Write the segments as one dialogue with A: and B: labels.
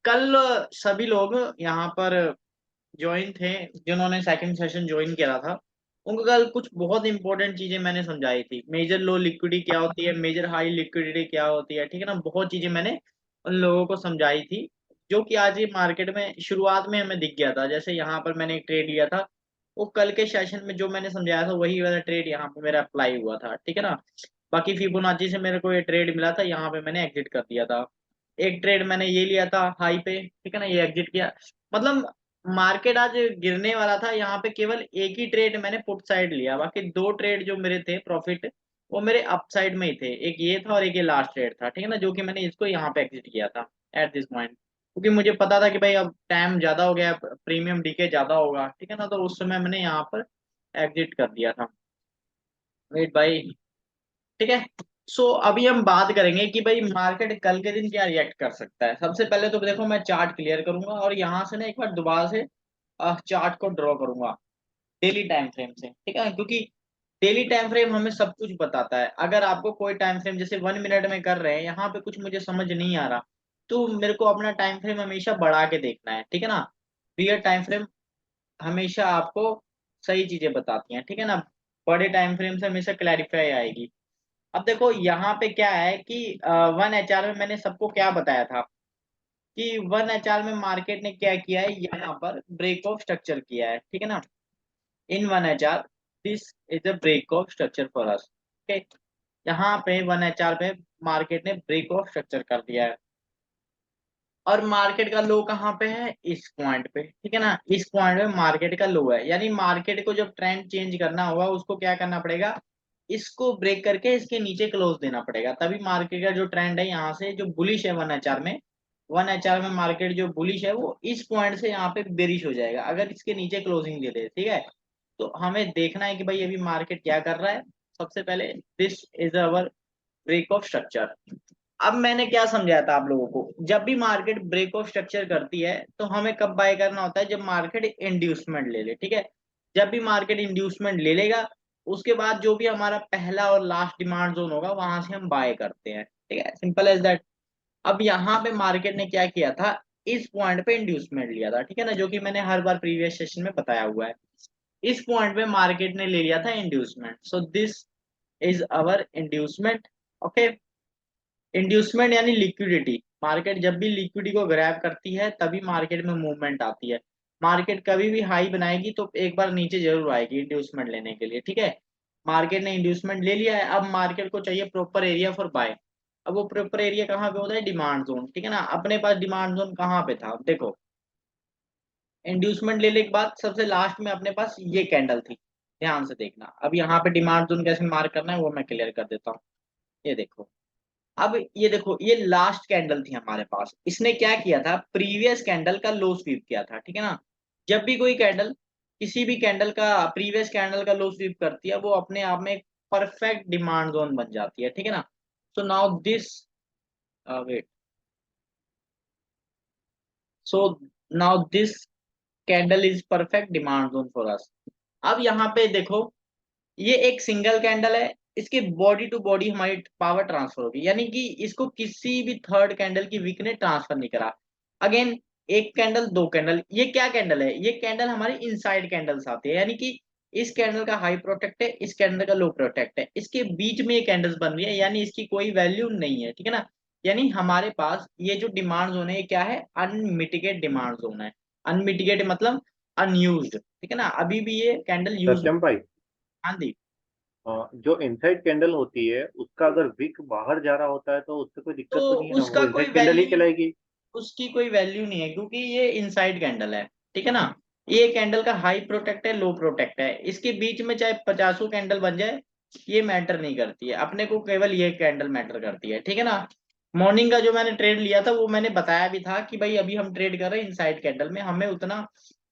A: कल सभी लोग यहाँ पर ज्वाइन थे, जिन्होंने सेकंड सेशन ज्वाइन किया था। उनको कल कुछ बहुत इंपॉर्टेंट चीजें मैंने समझाई थी। मेजर लो लिक्विडिटी क्या होती है, मेजर हाई लिक्विडिटी क्या होती है, ठीक है ना। बहुत चीजें मैंने उन लोगों को समझाई थी, जो कि आज ये मार्केट में शुरुआत में हमें दिख गया था। जैसे यहाँ पर मैंने एक ट्रेड लिया था, वो कल के सेशन में जो मैंने समझाया था वही वाला ट्रेड यहाँ पे मेरा अप्लाई हुआ था, ठीक है ना। बाकी फिबोनाची से मेरे को ये ट्रेड मिला था, यहाँ पे मैंने एग्जिट कर दिया था। एक ट्रेड मैंने ये लिया था हाई पे, ठीक है ना, ये एग्जिट किया। मतलब मार्केट आज गिरने वाला था, यहाँ पे केवल एक ही ट्रेड मैंने पुट साइड लिया, बाकी दो ट्रेड जो मेरे थे प्रॉफिट, वो मेरे अप साइड में ही थे। एक ये था और एक ये लास्ट ट्रेड था, ठीक है ना, जो कि मैंने इसको यहाँ पे एग्जिट किया था एट दिस पॉइंट, क्योंकि मुझे पता था कि भाई अब टाइम ज्यादा हो गया, प्रीमियम डीके ज्यादा होगा, ठीक है ना। तो उस समय मैंने यहाँ पर एग्जिट कर दिया था। वेट भाई, ठीक है। सो अभी हम बात करेंगे कि भाई मार्केट कल के दिन क्या रिएक्ट कर सकता है। सबसे पहले तो देखो, मैं चार्ट क्लियर करूंगा और यहाँ से ना एक बार दोबारा से चार्ट को ड्रॉ करूंगा डेली टाइम फ्रेम से, ठीक है। क्योंकि डेली टाइम फ्रेम हमें सब कुछ बताता है। अगर आपको कोई टाइम फ्रेम जैसे 1 मिनट में कर रहे हैं, यहाँ पे कुछ मुझे समझ नहीं आ रहा, तो मेरे को अपना टाइम फ्रेम हमेशा बढ़ा के देखना है, ठीक है ना। रियल टाइम फ्रेम हमेशा आपको सही चीजें बताती हैं, ठीक है ना। बड़े टाइम फ्रेम से हमेशा क्लैरिफाई आएगी। अब देखो यहाँ पे क्या है कि 1 HR में मैंने सबको क्या बताया था कि 1 HR में मार्केट ने क्या किया है, यहाँ पर ब्रेक ऑफ स्ट्रक्चर किया है, ठीक है ना। In 1 HR this is a break of structure for us, okay. यहाँ पे 1 HR पे मार्केट ने ब्रेक ऑफ स्ट्रक्चर कर दिया है, और मार्केट का लो कहाँ पे है, इस पॉइंट पे, ठीक है ना। इस पॉइंट पे मार्केट का लो है, यानी मार्केट को जब ट्रेंड चेंज करना होगा उसको क्या करना पड़ेगा, इसको ब्रेक करके इसके नीचे क्लोज देना पड़ेगा, तभी मार्केट का जो ट्रेंड है यहाँ से जो बुलिश है 1 HR में, 1 HR में मार्केट जो बुलिश है वो इस पॉइंट से यहाँ पे बेरिश हो जाएगा अगर इसके नीचे क्लोजिंग दे दे, ठीक है। तो हमें देखना है कि भाई अभी मार्केट क्या कर रहा है। सबसे पहले this is our break of structure. अब मैंने क्या समझाया था आप लोगों को, जब भी मार्केट ब्रेक ऑफ स्ट्रक्चर करती है तो हमें कब बाय करना होता है, जब मार्केट इंड्यूसमेंट ले ले, ठीक है। जब भी मार्केट इंड्यूसमेंट ले लेगा, उसके बाद जो भी हमारा पहला और लास्ट डिमांड जोन होगा वहां से हम बाय करते हैं, ठीक है, सिंपल एज दैट। अब यहाँ पे मार्केट ने क्या किया था, इस पॉइंट पे इंड्यूसमेंट लिया था, ठीक है ना, जो कि मैंने हर बार प्रीवियस सेशन में बताया हुआ है। इस पॉइंट पे मार्केट ने ले लिया था inducement, so this is our inducement, okay. Inducement यानी लिक्विडिटी। मार्केट जब भी लिक्विडिटी को ग्रैब करती है तभी मार्केट में मूवमेंट आती है। मार्केट कभी भी हाई बनाएगी तो एक बार नीचे जरूर आएगी इंड्यूसमेंट लेने के लिए, ठीक है। मार्केट ने इंड्यूसमेंट ले लिया है, अब मार्केट को चाहिए प्रॉपर एरिया फॉर बाय। अब वो प्रॉपर एरिया कहाँ पे होता है, डिमांड जोन, ठीक है ना। अपने पास डिमांड जोन कहाँ पे था देखो, इंड्यूसमेंट लेने के बाद सबसे लास्ट में अपने पास ये कैंडल थी। ध्यान से देखना, अब यहाँ पे डिमांड जोन कैसे मार्क करना है वो मैं क्लियर कर देता हूँ। ये देखो, अब ये देखो, ये लास्ट कैंडल थी हमारे पास। इसने क्या किया था, प्रीवियस कैंडल का लो स्वीप किया था, ठीक है ना। जब भी कोई कैंडल किसी भी कैंडल का प्रीवियस कैंडल का लो स्वीप करती है, वो अपने आप में एक परफेक्ट डिमांड जोन बन जाती है, ठीक है ना। So now this wait so now this candle is perfect demand zone for us. अब यहाँ पे देखो, ये एक सिंगल कैंडल है, इसके बॉडी टू बॉडी हमारी पावर ट्रांसफर होगी, यानी कि इसको किसी भी थर्ड कैंडल की वीक ने ट्रांसफर नहीं करा। अगेन, एक कैंडल दो कैंडल, ये क्या कैंडल है, ये कैंडल हमारी इनसाइड कैंडल्स आती है, यानी कि इस कैंडल का हाई प्रोटेक्ट है, इस कैंडल का लो प्रोटेक्ट है, इसके बीच में ये कैंडल्स बन रही है, यानी इसकी कोई वैल्यू नहीं है, ठीक है ना। यानी हमारे पास ये जो डिमांड जोन है ये क्या है, अनमिटिगेट डिमांड जोन है। अनमिटिगेट मतलब अनयूज्ड, ठीक है ना, अभी भी ये कैंडल यूज।
B: सत्यम भाई,
A: हाँ जी।
B: जो इनसाइड कैंडल होती है उसका अगर विक बाहर जा रहा होता है तो उससे कोई
A: तो
B: दिक्कत तो नहीं है ना,
A: उसका
B: वो
A: कोई
B: इनसाइड कैंडल ही
A: वैल्यू,
B: कहलाएगी।
A: उसकी कोई वैल्यू नहीं है, क्योंकि ये इनसाइड कैंडल है, ठीक है ना। ये कैंडल का हाई प्रोटेक्ट है, लो प्रोटेक्ट है, इसके बीच में चाहे 50 कैंडल बन जाए, ये मैटर नहीं करती है, अपने को केवल ये कैंडल मैटर करती है, ठीक है ना। मॉर्निंग का जो मैंने ट्रेड लिया था वो मैंने बताया भी था कि भाई अभी हम ट्रेड कर रहे हैं इनसाइड कैंडल में, हमें उतना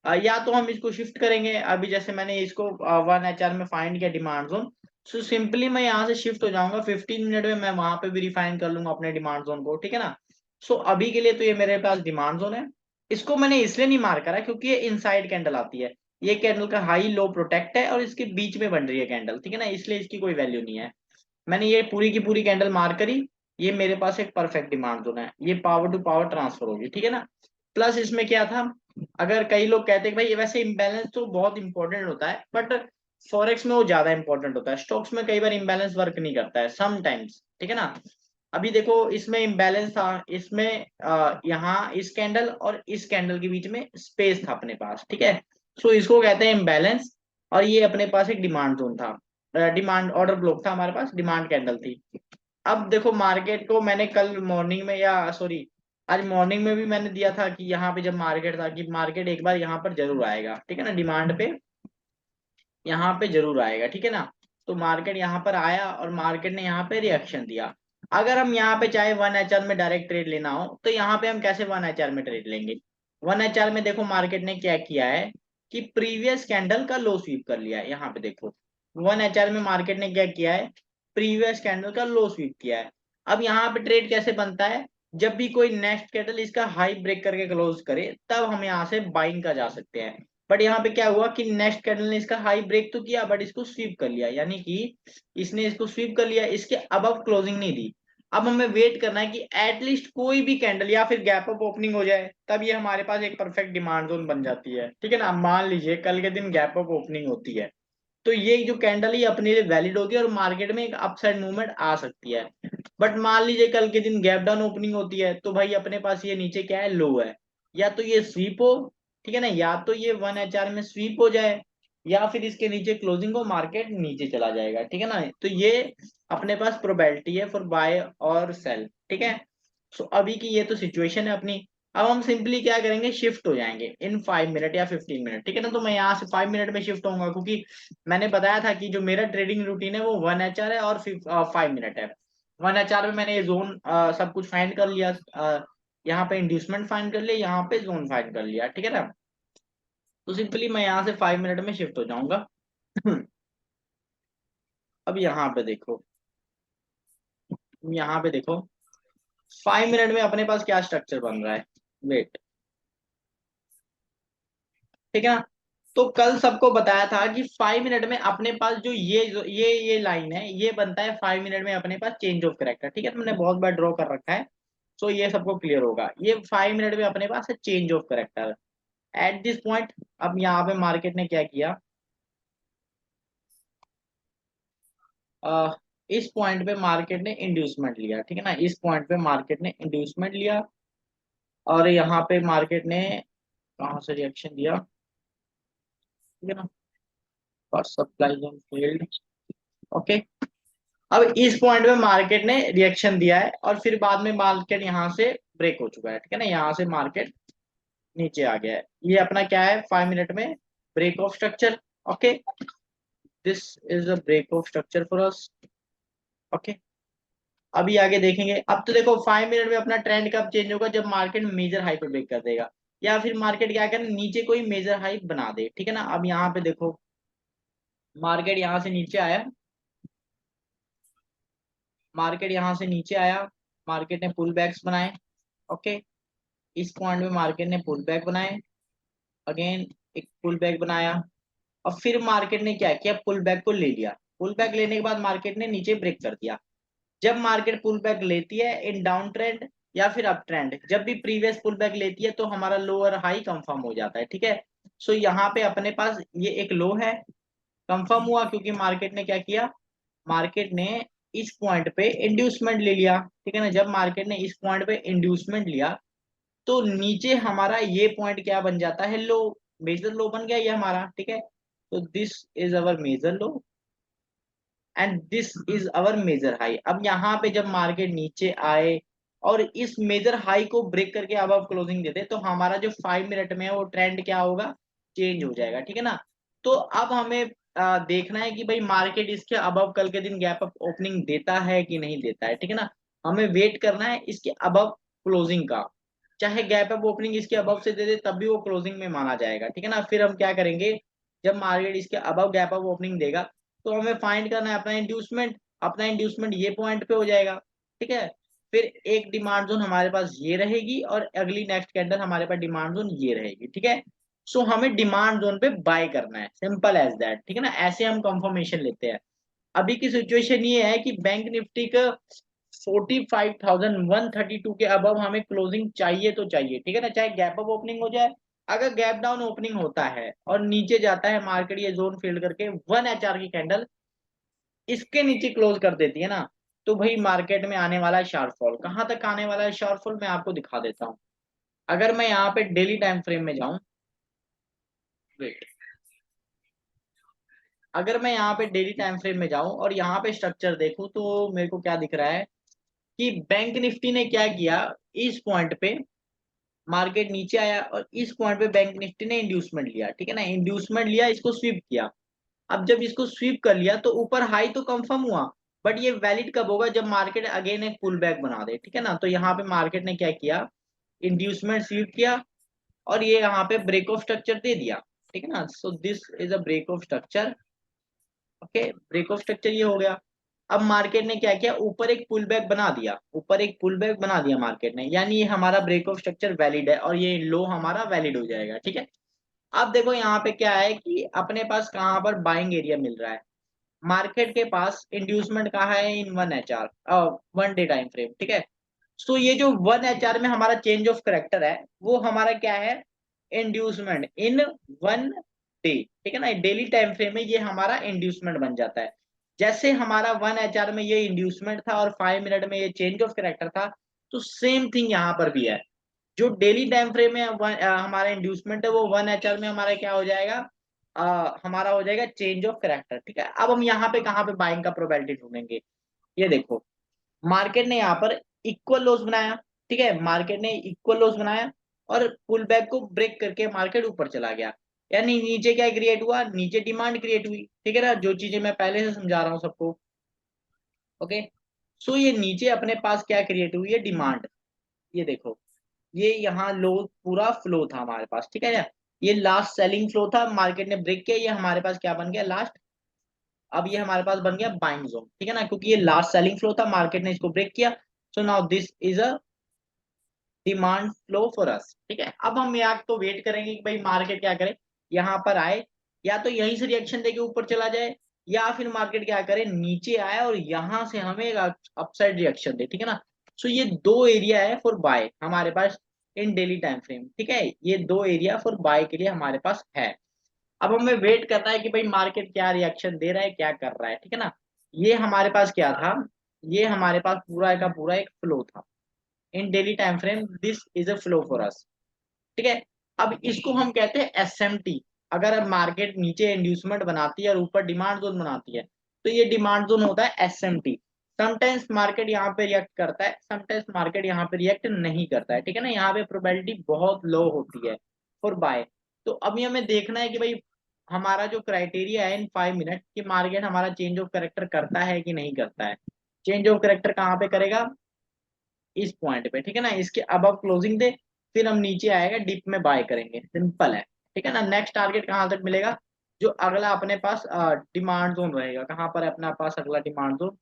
A: या तो हम इसको शिफ्ट करेंगे, अभी जैसे मैंने इसको 1 HR में फाइंड किया डिमांड जोन, सो सिंपली मैं यहाँ से शिफ्ट हो जाऊंगा, 15 मिनट में मैं वहां पे भी रिफाइन कर लूंगा अपने डिमांड जोन को, ठीक है ना। सो अभी के लिए तो ये मेरे पास डिमांड जोन है। इसको मैंने इसलिए नहीं मार करा क्योंकि ये इनसाइड कैंडल आती है, ये कैंडल का हाई लो प्रोटेक्ट है और इसके बीच में बन रही है कैंडल, ठीक है ना, इसलिए इसकी कोई वैल्यू नहीं है। मैंने ये पूरी की पूरी कैंडल मार करी, ये मेरे पास एक परफेक्ट डिमांड जोन है, ये पावर टू पावर ट्रांसफर होगी, ठीक है ना। प्लस इसमें क्या था, अगर कई लोग कहते हैं भाई ये वैसे इम्बैलेंस तो बहुत इंपॉर्टेंट होता है, बट फॉरेक्स में वो ज्यादा इंपॉर्टेंट होता है, स्टॉक्स में कई बार इम्बैलेंस वर्क नहीं करता है समटाइम्स, ठीक है ना। अभी देखो इसमें इम्बैलेंस था, इसमें यहाँ इस कैंडल और इस कैंडल के बीच में स्पेस था अपने पास, ठीक है। सो इसको कहते हैं इम्बैलेंस। और ये अपने पास एक डिमांड जोन था, डिमांड ऑर्डर ब्लॉक था हमारे पास, डिमांड कैंडल थी। अब देखो मार्केट को मैंने कल मॉर्निंग में, या सॉरी आज मॉर्निंग में भी मैंने दिया था कि यहाँ पे जब मार्केट था कि मार्केट एक बार यहाँ पर जरूर आएगा, ठीक है ना, डिमांड पे यहाँ पे जरूर आएगा, ठीक है ना। तो मार्केट यहाँ पर आया और मार्केट ने यहाँ पे रिएक्शन दिया। अगर हम यहाँ पे चाहे 1 HR में डायरेक्ट ट्रेड लेना हो तो यहाँ पे हम कैसे 1 HR में ट्रेड लेंगे। 1 HR में देखो मार्केट ने क्या किया है कि प्रीवियस कैंडल का लो स्वीप कर लिया है, यहाँ पे देखो 1 HR में मार्केट ने क्या किया है, प्रीवियस कैंडल का लो स्वीप किया है। अब यहाँ पे ट्रेड कैसे बनता है, जब भी कोई नेक्स्ट कैंडल इसका हाई ब्रेक करके क्लोज करे तब हम यहाँ से बाइंग का जा सकते हैं। बट यहाँ पे क्या हुआ कि नेक्स्ट कैंडल ने इसका हाई ब्रेक तो किया बट इसको स्वीप कर लिया, यानी कि इसने इसको स्वीप कर लिया, इसके अबव क्लोजिंग नहीं दी। अब हमें वेट करना है कि एटलीस्ट कोई भी कैंडल या फिर गैप अप ओपनिंग हो जाए, तब ये हमारे पास एक परफेक्ट डिमांड जोन बन जाती है, ठीक है ना। मान लीजिए कल के दिन गैप अप ओपनिंग होती है तो ये जो कैंडल ही अपने लिए वैलिड होगी और मार्केट में एक अपसाइड मूवमेंट आ सकती है। बट मान लीजिए कल के दिन गैप डाउन ओपनिंग होती है तो भाई अपने पास ये नीचे क्या है, लो है, या तो ये स्वीप हो, ठीक है ना, या तो ये 1 HR में स्वीप हो जाए, या फिर इसके नीचे क्लोजिंग हो, मार्केट नीचे चला जाएगा, ठीक है ना। तो ये अपने पास प्रोबेबिलिटी है फॉर बाय और सेल, ठीक है। सो अभी की ये तो सिचुएशन है अपनी। अब हम सिंपली क्या करेंगे, शिफ्ट हो जाएंगे इन 5 मिनट या 15 मिनट, ठीक है ना। तो मैं यहाँ से 5 मिनट में शिफ्ट होऊंगा, क्योंकि मैंने बताया था कि जो मेरा ट्रेडिंग रूटीन है वो 1 HR है और 5 मिनट है। 1 HR में मैंने ये जोन सब कुछ फाइंड कर लिया, यहाँ पे इंड्यूसमेंट फाइंड कर लिया, यहाँ पे जोन फाइंड कर लिया, ठीक है ना। तो सिंपली मैं यहाँ से 5 मिनट में शिफ्ट हो जाऊंगा। अब यहाँ पे देखो, यहाँ पे देखो 5 मिनट में अपने पास क्या स्ट्रक्चर बन रहा है, वेट, ठीक है ना। तो कल सबको बताया था कि 5 मिनट में अपने पास जो ये लाइन है ये बनता है 5 मिनट में अपने पास चेंज ऑफ करेक्टर, ठीक है, तुमने बहुत बार ड्रॉ कर रखा है। सो ये सबको क्लियर होगा, ये 5 मिनट में अपने पास है change of character at this point. अब यहाँ पे मार्केट ने क्या किया, इस पॉइंट पे मार्केट ने इंड्यूसमेंट लिया, ठीक है ना, इस पॉइंट पे मार्केट ने इंड्यूसमेंट लिया और यहाँ पे मार्केट ने कहाँ से रिएक्शन दिया, ठीक है ना, first supply zone failed, okay. अब इस पॉइंट पे मार्केट ने रिएक्शन दिया है और फिर बाद में मार्केट यहाँ से ब्रेक हो चुका है, ठीक है ना, यहाँ से मार्केट नीचे आ गया है। ये अपना क्या है, 5 मिनट में break of structure, okay, this is a break of structure for us, okay. अभी आगे देखेंगे, अब तो देखो 5 मिनट में अपना ट्रेंड कब चेंज होगा, जब मार्केट मेजर हाई पे ब्रेक कर देगा, या फिर मार्केट क्या करे, नीचे कोई मेजर हाई बना दे, ठीक है ना। अब यहाँ पे देखो मार्केट यहाँ से नीचे आया, मार्केट यहाँ से नीचे आया, मार्केट ने पुल बैक्स बनाए, ओके। इस पॉइंट में मार्केट ने पुल बैक बनाए, अगेन एक पुल बैक बनाया, और फिर मार्केट ने क्या किया, पुल बैक को ले लिया। पुल बैक लेने के बाद मार्केट ने नीचे ब्रेक कर दिया। जब मार्केट पुल बैक लेती है इन डाउन ट्रेंड या फिर अप ट्रेंड, जब भी प्रीवियस पुल बैक लेती है तो हमारा लोअर हाई कंफर्म हो जाता है, ठीक है। सो यहाँ पे अपने पास ये एक लो है, कंफर्म हुआ क्योंकि मार्केट ने क्या किया, मार्केट ने इस पॉइंट पे इंड्यूसमेंट ले लिया, ठीक है ना। जब मार्केट ने इस पॉइंट पे इंड्यूसमेंट लिया तो नीचे हमारा ये पॉइंट क्या बन जाता है, लो, मेजर लो बन गया ये हमारा, ठीक है। तो this is our major low and this is our major high. अब यहाँ पे जब मार्केट नीचे आए और इस मेजर हाई को ब्रेक करके अब क्लोजिंग देते तो हमारा जो 5 मिनट में है वो ट्रेंड क्या होगा, चेंज हो जाएगा, ठीक है ना। तो अब हमें देखना है कि भाई मार्केट इसके अबव कल के दिन गैप अप ओपनिंग देता है कि नहीं देता है, ठीक है ना। हमें वेट करना है इसके अबव क्लोजिंग का, चाहे गैप अप ओपनिंग इसके अबव से दे दे तब भी वो क्लोजिंग में माना जाएगा, ठीक है ना। फिर हम क्या करेंगे, जब मार्केट इसके अबव गैप अप ओपनिंग देगा तो हमें फाइंड करना है अपना इंड्यूसमेंट, अपना इंड्यूसमेंट ये पॉइंट पे हो जाएगा, ठीक है। फिर एक डिमांड जोन हमारे पास ये रहेगी और अगली नेक्स्ट कैंडल हमारे पास डिमांड जोन ये रहेगी, ठीक है। सो हमें डिमांड जोन पे बाय करना है, सिंपल एज दैट, ठीक है ना। ऐसे हम कंफर्मेशन लेते हैं। अभी की सिचुएशन ये है कि बैंक निफ्टी का 45,132 के अबव हमें क्लोजिंग चाहिए तो चाहिए, ठीक है ना, चाहे गैप अप ओपनिंग हो जाए। अगर गैप डाउन ओपनिंग होता है और नीचे जाता है मार्केट ये जोन फील्ड करके 1 HR की कैंडल इसके नीचे क्लोज कर देती है ना, तो भाई मार्केट में आने वाला है शार्प फॉल। कहां तक आने वाला है शार्प फॉल, मैं आपको दिखा देता हूँ। अगर मैं यहाँ पे डेली टाइम फ्रेम में जाऊं, वेट, अगर मैं यहाँ पे डेली टाइम फ्रेम में जाऊं और यहाँ पे स्ट्रक्चर देखूं, तो मेरे को क्या दिख रहा है कि बैंक निफ्टी ने क्या किया, इस पॉइंट पे मार्केट नीचे आया और इस पॉइंट पे बैंक निफ्टी ने इंड्यूसमेंट लिया, ठीक है ना, इंड्यूसमेंट लिया, इसको स्वीप किया। अब जब इसको स्वीप कर लिया तो ऊपर हाई तो कंफर्म हुआ, बट ये वैलिड कब होगा, जब मार्केट अगेन एक पुल बैक बना दे, ठीक है ना। तो यहाँ पे मार्केट ने क्या किया, इंड्यूसमेंट स्वीप किया और ये यहाँ पे ब्रेक ऑफ स्ट्रक्चर दे दिया, ठीक है ना। So this is a break of structure, okay, break of structure ये हो गया। अब मार्केट ने क्या किया, ऊपर एक पुल बैक बना दिया, ऊपर एक पुल बैक बना दिया मार्केट ने, यानी ये हमारा ब्रेक ऑफ स्ट्रक्चर वैलिड है और ये लो हमारा वैलिड हो जाएगा, ठीक है। अब देखो यहाँ पे क्या है कि अपने पास कहाँ पर बाइंग एरिया मिल रहा है, मार्केट के पास इंड्यूसमेंट कहाँ है, इन 1 HR 1 डे टाइम फ्रेम, ठीक है। सो ये जो 1 HR में हमारा चेंज ऑफ करेक्टर है, वो हमारा क्या है, इंड्यूसमेंट इन 1 डे, ठीक है ना, डेली टाइम फ्रेम में ये हमारा इंड्यूसमेंट बन जाता है। जैसे हमारा 1 HR में ये इंड्यूसमेंट था और 5 मिनट में ये चेंज ऑफ करेक्टर था, तो सेम थिंग यहाँ पर भी है। जो डेली टाइम फ्रेम में हमारा इंड्यूसमेंट है, वो 1 HR में हमारा क्या हो जाएगा, हमारा हो जाएगा चेंज ऑफ करेक्टर, ठीक है। अब हम यहाँ पे कहाँ पे बाइंग का प्रोबेबिलिटी ढूंढेंगे, ये देखो, मार्केट ने यहाँ पर इक्वल लॉस बनाया, ठीक है, मार्केट ने इक्वल लॉस बनाया और पुल बैक को ब्रेक करके मार्केट ऊपर चला गया, यानी नीचे क्या क्रिएट हुआ, नीचे डिमांड क्रिएट हुई, ठीक है ना, जो चीजें मैं पहले से समझा रहा हूँ सबको, ओके। सो ये नीचे अपने पास क्या क्रिएट हुई है, डिमांड, ये देखो, ये यहाँ लो पूरा फ्लो था हमारे पास, ठीक है ना, ये लास्ट सेलिंग फ्लो था, मार्केट ने ब्रेक किया, ये हमारे पास क्या बन गया लास्ट, अब ये हमारे पास बन गया बाइंग जोन, ठीक है ना, क्योंकि ये लास्ट सेलिंग फ्लो था, मार्केट ने इसको ब्रेक किया। सो now this is a demand flow for us, ठीक है। अब हम या तो वेट करेंगे कि भाई मार्केट क्या करे, यहाँ पर आए, या तो यहीं से रिएक्शन देके ऊपर चला जाए, या फिर मार्केट क्या करे, नीचे आए और यहां से हमें एक अपसाइड रिएक्शन दे, ठीक है ना। सो ये दो एरिया है फॉर बाय हमारे पास इन डेली टाइम फ्रेम, ठीक है, ये दो एरिया फॉर बाय के लिए हमारे पास है। अब हमें वेट करना है कि भाई मार्केट क्या रिएक्शन दे रहा है, क्या कर रहा है, ठीक है ना। ये हमारे पास क्या था, ये हमारे पास पूरा का पूरा एक फ्लो था in daily time frame, this is a flow for us, ठीक है। अब इसको हम कहते हैं एसएमटी। अगर मार्केट नीचे इंड्यूसमेंट बनाती है और ऊपर डिमांड जोन बनाती है, तो ये डिमांड जोन होता है एसएमटी। समटाइम्स मार्केट यहाँ पे रिएक्ट करता है, समटाइम्स मार्केट यहाँ पे रिएक्ट नहीं करता है, ठीक है ना, यहाँ पे प्रोबेबिलिटी बहुत लो होती है फॉर बाय। तो अभी हमें देखना है कि भाई हमारा जो क्राइटेरिया है इन 5 मिनट कि मार्केट हमारा चेंज ऑफ करेक्टर करता है कि नहीं करता है। चेंज ऑफ करेक्टर कहाँ पे करेगा, इस पॉइंट पे, ठीक है ना, इसके अब क्लोजिंग दे, फिर हम नीचे आएगा डिप में बाय करेंगे, सिंपल है, ठीक है ना। नेक्स्ट टारगेट कहाँ तक मिलेगा, जो अगला अपने पास डिमांड जोन रहेगा, कहाँ पर है अपना पास अगला डिमांड जोन,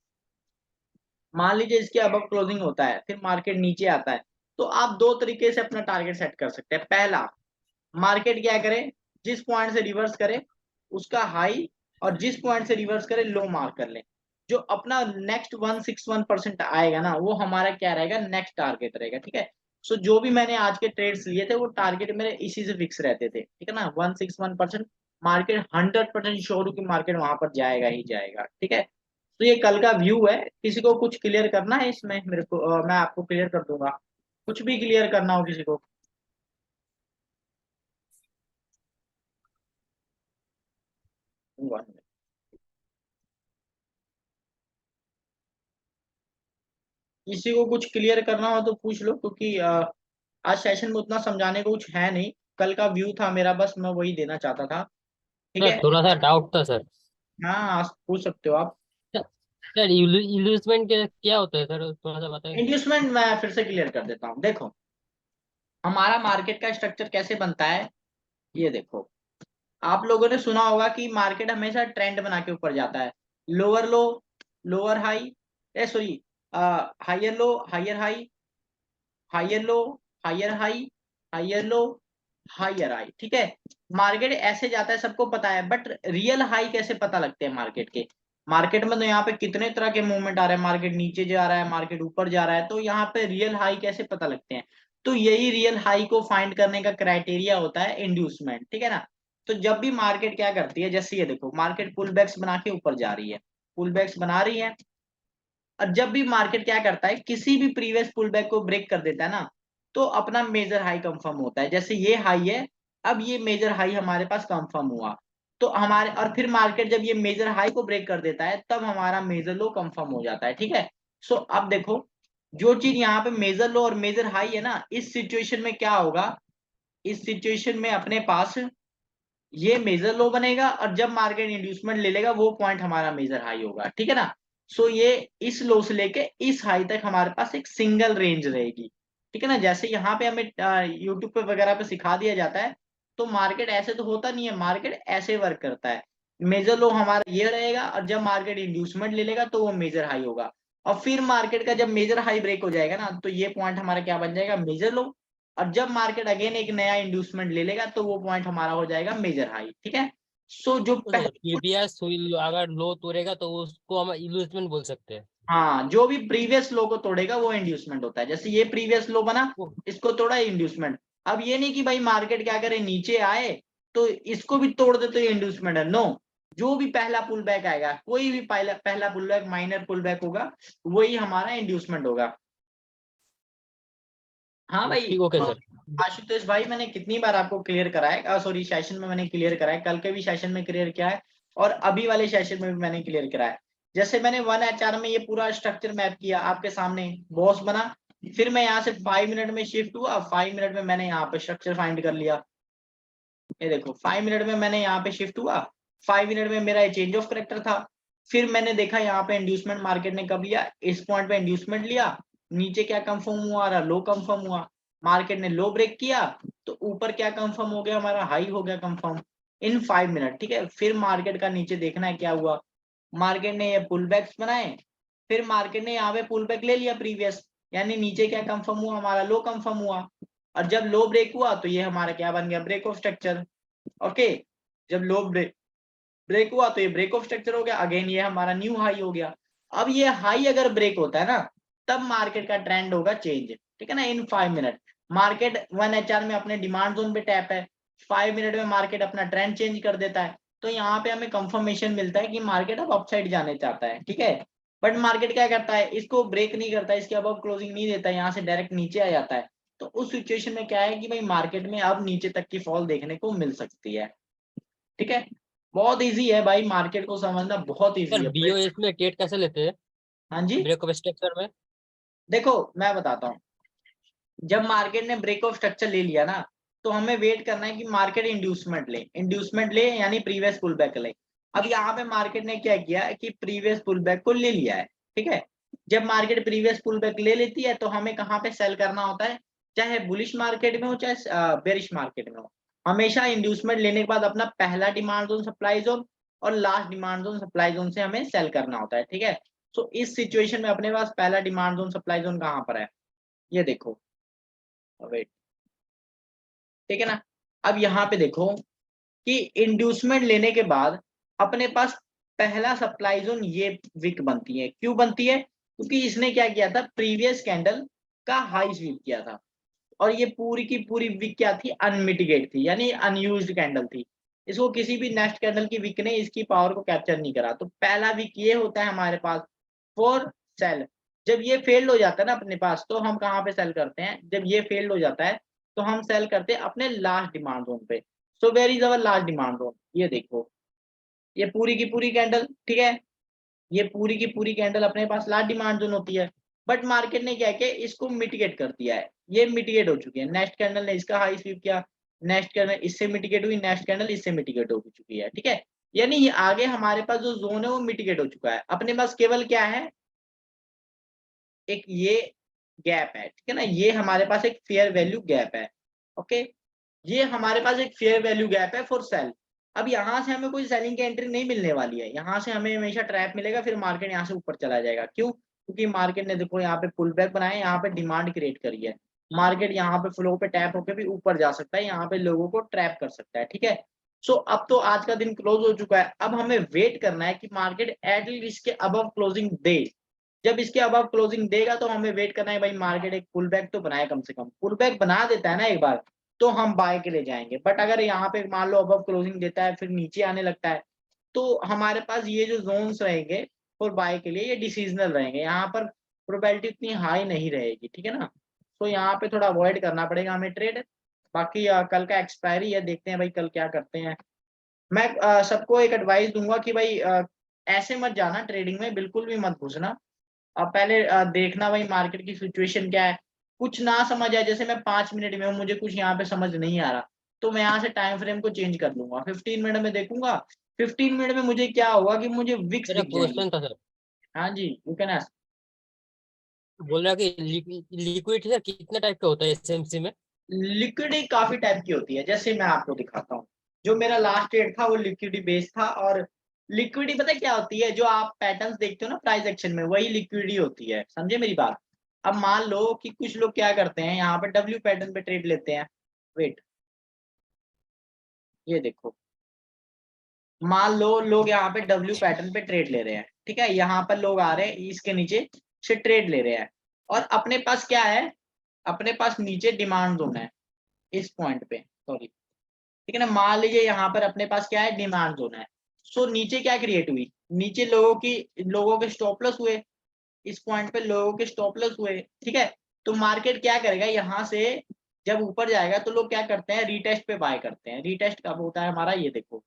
A: मान लीजिए इसके अब क्लोजिंग होता है, फिर मार्केट नीचे आता है, तो आप दो तरीके से अपना टारगेट सेट कर सकते हैं। पहला, मार्केट क्या करे, जिस पॉइंट से रिवर्स करे उसका हाई, और जिस पॉइंट से रिवर्स करे लो मार्क कर ले, जो अपना नेक्स्ट 161% आएगा ना, वो हमारा क्या रहेगा, नेक्स्ट टारगेट रहेगा, ठीक है। सो जो भी मैंने आज के ट्रेड्स लिए थे वो टारगेट मेरे इसी से फिक्स रहते थे, ठीक है ना, 161%। मार्केट 100% श्योर हूँ कि मार्केट वहां पर जाएगा ही जाएगा, ठीक है। तो ये कल का व्यू है, किसी को कुछ क्लियर करना है इसमें मेरे को, मैं आपको क्लियर कर दूंगा, कुछ भी क्लियर करना हो किसी को। किसी को कुछ क्लियर करना हो तो पूछ लो, क्योंकि आज सेशन में उतना समझाने को कुछ है नहीं, कल का व्यू था मेरा, बस मैं वही देना चाहता था, ठीक
C: सर
A: है।
C: थोड़ा सा डाउट था सर।
A: हाँ आज पूछ सकते हो आप।
C: सर इन्वेस्टमेंट क्या होता है सर, थोड़ा सा बताएंगे।
A: इंड्यूसमेंट मैं फिर से क्लियर कर देता हूँ, देखो हमारा मार्केट का स्ट्रक्चर कैसे बनता है, ये देखो, आप लोगों ने सुना होगा कि मार्केट हमेशा ट्रेंड बना के ऊपर जाता है, lower low, lower high, a sorry, higher low, higher high, higher low, higher high, higher low, higher high, ठीक है। मार्केट ऐसे जाता है सबको पता है, बट रियल हाई कैसे पता लगते हैं मार्केट के, मार्केट में तो यहाँ पे कितने तरह के मूवमेंट आ रहे हैं, मार्केट नीचे जा रहा है, मार्केट ऊपर जा रहा है, तो यहाँ पे रियल हाई कैसे पता लगते हैं? तो यही रियल हाई को फाइंड करने का क्राइटेरिया होता है इंड्यूसमेंट, ठीक है ना। तो जब भी मार्केट क्या करती है, जैसे ये देखो मार्केट पुल बैक्स बना के ऊपर जा रही है, पुल बैक्स बना रही है, और जब भी मार्केट क्या करता है, किसी भी प्रीवियस पुल बैक को ब्रेक कर देता है ना, तो अपना मेजर हाई कंफर्म होता है। जैसे ये हाई है, अब ये मेजर हाई हमारे पास कंफर्म हुआ, तो हमारे, और फिर मार्केट जब ये मेजर हाई को ब्रेक कर देता है तब हमारा मेजर लो कंफर्म हो जाता है, ठीक है। सो अब देखो, जो चीज यहाँ पे मेजर लो और मेजर हाई है ना, इस सिचुएशन में क्या होगा, इस सिचुएशन में अपने पास ये मेजर लो बनेगा, और जब मार्केट इंड्यूसमेंट ले लेगा वो पॉइंट हमारा मेजर हाई होगा, ठीक है ना। सो ये इस लो से लेके इस हाई तक हमारे पास एक सिंगल रेंज रहेगी, ठीक है ना। जैसे यहाँ पे हमें यूट्यूब पे वगैरह पे सिखा दिया जाता है, तो मार्केट ऐसे तो होता नहीं है, मार्केट ऐसे वर्क करता है। मेजर लो हमारा ये रहेगा, और जब मार्केट इंड्यूसमेंट ले लेगा तो वो मेजर हाई होगा, और फिर मार्केट का जब मेजर हाई ब्रेक हो जाएगा ना, तो ये पॉइंट हमारा क्या बन जाएगा, मेजर लो। और जब मार्केट अगेन एक नया इंड्यूसमेंट ले लेगा तो वो पॉइंट हमारा हो जाएगा मेजर हाई, ठीक है। सो जो
C: तो देखो
A: पहले,
C: प्रीवियस अगर लो तोड़ेगा तो उसको हम इल्यूजमेंट बोल सकते हैं।
A: हाँ, जो भी प्रीवियस लो को तोड़ेगा वो इंड्यूसमेंट होता है। जैसे ये प्रीवियस लो बना,
C: वो-
A: इसको तोड़ा, इंड्यूसमेंट। अब ये नहीं कि भाई मार्केट क्या करे, नीचे आए तो इसको भी तोड़ दे तो ये इंड्यूसमेंट है, नो। जो भी पहला पुल बैक आएगा, कोई भी पहला पहला pull back, minor pull back होगा, वही हमारा इंड्यूसमेंट होगा। हाँ भाई।
C: ठीक, ओके सर।
A: आशुतोष भाई, मैंने कितनी बार आपको क्लियर कराया, सॉरी सेशन में मैंने क्लियर कराया, कल के भी सेशन में क्लियर किया है, और अभी वाले सेशन में भी मैंने क्लियर कराया। जैसे मैंने 1 HR में ये पूरा स्ट्रक्चर मैप किया आपके सामने, बॉस बना, फिर मैं यहाँ से 5 मिनट में शिफ्ट हुआ, 5 मिनट में मैंने यहाँ पे स्ट्रक्चर फाइंड कर लिया। ये देखो 5 मिनट में मैंने यहाँ पे शिफ्ट हुआ, 5 मिनट में मेरा चेंज ऑफ करेक्टर था। फिर मैंने देखा यहाँ पे इंड्यूसमेंट मार्केट ने कब लिया, इस पॉइंट पे इंड्यूसमेंट लिया, नीचे क्या कंफर्म हुआ, लो कंफर्म हुआ, मार्केट ने लो ब्रेक किया, तो ऊपर क्या कंफर्म हो गया, हमारा हाई हो गया कंफर्म इन 5 मिनट, ठीक है। फिर मार्केट का नीचे देखना है क्या हुआ, मार्केट ने ये पुल बैक्स बनाए, फिर मार्केट ने यहाँ पे पुल बैक ले लिया प्रीवियस, यानी नीचे क्या कंफर्म हुआ, हमारा लो कंफर्म हुआ, और जब लो ब्रेक हुआ तो ये हमारा क्या बन गया, ब्रेक ऑफ स्ट्रक्चर। ओके, जब लो ब्रेक ब्रेक हुआ तो ये ब्रेक ऑफ स्ट्रक्चर हो गया, अगेन ये हमारा न्यू हाई हो गया। अब ये हाई अगर ब्रेक होता है ना, तब मार्केट का ट्रेंड होगा चेंज, ठीक है ना। इन 5 मिनट मार्केट 1 HR में अपने डिमांड जोन पे टैप है, 5 मिनट में मार्केट अपना ट्रेंड चेंज कर देता है, तो यहाँ पे हमें कंफर्मेशन मिलता है कि मार्केट अब अपसाइड जाने चाहता है, ठीक है। बट मार्केट क्या करता है, इसको ब्रेक नहीं करता, इसके अब क्लोजिंग नहीं देता, यहाँ से डायरेक्ट नीचे आ जाता है। तो उस सिचुएशन में क्या है कि भाई मार्केट में अब नीचे तक की फॉल देखने को मिल सकती है, ठीक है। बहुत इजी है भाई, मार्केट को समझना बहुत इजी
C: सर
A: है।
C: बीओएस में ट्रेड कैसे लेते हैं
A: हाँ जी,
C: ब्रेक ऑफ स्ट्रक्चर में?
A: देखो मैं बताता हूँ, जब मार्केट ने ब्रेक ऑफ स्ट्रक्चर ले लिया ना, तो हमें वेट करना है कि मार्केट इंड्यूसमेंट ले यानी प्रीवियस पुल बैक ले। अब यहाँ पे मार्केट ने क्या किया कि प्रीवियस पुल बैक को ले लिया है, ठीक है। जब मार्केट प्रीवियस पुल बैक ले लेती है तो हमें कहाँ पे सेल करना होता है, चाहे बुलिश मार्केट में हो चाहे बेरिश मार्केट में हो, हमेशा इंड्यूसमेंट लेने के बाद अपना पहला डिमांड जोन सप्लाई जोन और last demand zone supply zone से हमें सेल करना होता है, ठीक है। सो इस सिचुएशन में अपने पास पहला डिमांड जोन सप्लाई जोन कहाँ पर है, ये देखो, वेट, ठीक है ना। अब यहाँ पे देखो कि इंड्यूसमेंट लेने के बाद अपने पास पहला सप्लाई जोन ये विक बनती है, क्यों बनती है, क्योंकि इसने क्या किया था, प्रीवियस कैंडल का हाई स्वीप किया था, और ये पूरी की पूरी विक क्या थी, अनमिटिगेट थी, यानी अनयूज्ड कैंडल थी। इसको किसी भी नेक्स्ट कैंडल की विक ने इसकी पावर को कैप्चर नहीं करा, तो पहला विक ये होता है हमारे पास फॉर सेल। जब ये फेल्ड हो जाता है ना अपने पास, तो हम कहाँ पे सेल करते हैं, जब ये फेल्ड हो जाता है तो हम सेल करते हैं अपने लास्ट डिमांड जोन पे। So where is our last demand zone, ये देखो, ये पूरी की पूरी कैंडल, ठीक है, ये पूरी की पूरी कैंडल अपने पास लास्ट डिमांड जोन होती है। बट मार्केट ने क्या किया, इसको मिटिगेट कर दिया है, ये मिटिगेट हो चुकी है, नेक्स्ट कैंडल ने इसका हाई स्वीप किया, नेक्स्ट कैंडल इससे मिटिगेट हुई, नेक्स्ट कैंडल इससे मिटिगेट हो चुकी है, ठीक है। यानी ये आगे हमारे पास जो जोन है वो मिटिगेट हो चुका है, अपने पास केवल क्या है, एक ये गैप है, ठीक है ना, ये हमारे पास एक फेयर वैल्यू गैप है। ओके, ये हमारे पास एक फेयर वैल्यू गैप है फॉर सेल। अब यहाँ से हमें कोई सेलिंग की एंट्री नहीं मिलने वाली है, यहाँ से हमें हमेशा ट्रैप मिलेगा, फिर मार्केट यहाँ से ऊपर चला जाएगा, क्यों, क्योंकि मार्केट ने देखो यहाँ पे पुल बैक बनाया, यहाँ पे डिमांड क्रिएट करी है, मार्केट यहाँ पे फ्लो पे टैप होकर भी ऊपर जा सकता है, यहाँ पे लोगों को ट्रैप कर सकता है, ठीक है। सो अब तो आज का दिन क्लोज हो चुका है, अब हमें वेट करना है कि मार्केट एटलीस्ट इसके अबव क्लोजिंग दे। जब इसके अबव क्लोजिंग देगा तो हमें वेट करना है भाई मार्केट एक पुल बैक तो बनाए, कम से कम पुल बैक बना देता है ना एक बार, तो हम बाय के लिए जाएंगे। बट अगर यहाँ पे मान लो अबव क्लोजिंग देता है फिर नीचे आने लगता है, तो हमारे पास ये जो जोन्स रहेंगे फॉर बाय के लिए ये डिसीजनल रहेंगे, यहाँ पर प्रोबेबिलिटी उतनी हाई नहीं रहेगी, ठीक है ना। तो यहाँ पे थोड़ा अवॉइड करना पड़ेगा हमें ट्रेड। बाकी कल का एक्सपायरी है, देखते हैं भाई कल क्या करते हैं। मैं सबको एक एडवाइस दूंगा कि भाई ऐसे मत जाना ट्रेडिंग में, बिल्कुल भी मत घुसना। अब पहले देखना भाई मार्केट की सिचुएशन क्या है, कुछ ना समझ आए, जैसे मैं 5 मिनट में हूँ, मुझे कुछ यहाँ पे समझ नहीं आ रहा, तो मैं यहाँ से टाइम फ्रेम को चेंज कर लूंगा, 15 मिनट में देखूंगा। 15 मिनट में मुझे क्या होगा कि मुझे विक्स
C: मेरा
A: दिख जाएंगे।
C: क्वेश्चन था सर,
A: हाँ जी, यू कैन आस्क।
C: बोल रहा कि लिक्विड सर कितने टाइप का होता है एसएमसी में?
A: लिक्विडी काफी टाइप की होती है, जैसे मैं आपको दिखाता हूँ। जो मेरा लास्ट ट्रेड था वो लिक्विडी बेस्ड था, और लिक्विडी पता है क्या होती है, जो आप पैटर्न्स देखते हो ना प्राइस एक्शन में, वही लिक्विडी होती है, समझे मेरी बात। अब मान लो कि कुछ लोग क्या करते हैं, यहाँ पे डब्ल्यू पैटर्न पे ट्रेड लेते हैं। वेट, ये देखो, मान लो लोग यहाँ पे डब्ल्यू पैटर्न पे ट्रेड ले रहे हैं, ठीक है, यहाँ पर लोग आ रहे हैं इसके नीचे से ट्रेड ले रहे हैं, और अपने पास क्या है, अपने पास नीचे डिमांड जोन है इस पॉइंट पे, सॉरी, ठीक है ना। मान लीजिए यहाँ पर अपने पास क्या है, डिमांड जोन है। सो नीचे क्या क्रिएट हुई, नीचे लोगों के स्टॉप लॉस हुए, इस पॉइंट पे लोगों के स्टॉप लॉस हुए, ठीक है। तो मार्केट क्या करेगा, यहाँ से जब ऊपर जाएगा तो लोग क्या करते हैं, रीटेस्ट पे बाय करते हैं। रीटेस्ट कब होता है हमारा, ये देखो,